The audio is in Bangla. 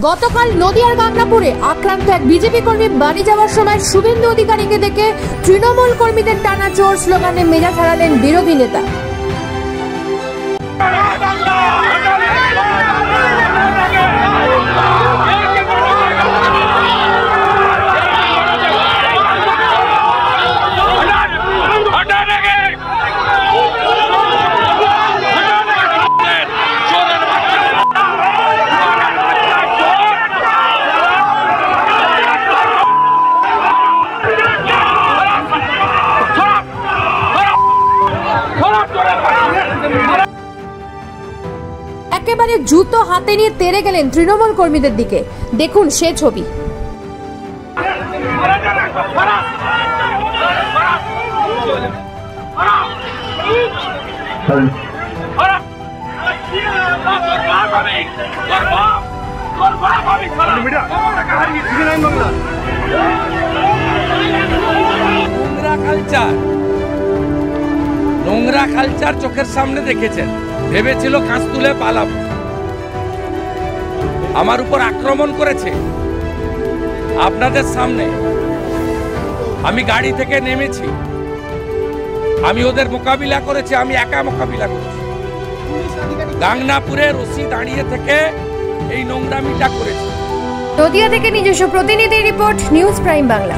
গতকাল নদিয়ার গাংনাপুরে আক্রান্ত এক বিজেপি কর্মী বাড়ি যাওয়ার সময় শুভেন্দু অধিকারীকে দেখে তৃণমূল কর্মীদের টানা চোর স্লোগানে মেজাজ হারালেন বিরোধী নেতা। একেবারে জুতো হাতে নিয়ে তেড়ে গেলেন তৃণমূল কর্মীদের দিকে। দেখুন সে ছবি। নোংরা কালচার চোখের সামনে দেখেছেন, ভেবেছিল কাঁচ তুলে পালাবো, আমার উপর আক্রমণ করেছে। আপনাদের সামনে আমি গাড়ি থেকে নেমেছি, আমি ওদের মোকাবিলা করেছি, আমি একা মোকাবিলা করেছি। গাংনাপুরে রশি দাঁড়িয়ে থেকে এই নোংরামিটা করেছি। নদিয়া থেকে নিজস্ব প্রতিনিধি রিপোর্ট, নিউজ প্রাইম বাংলা।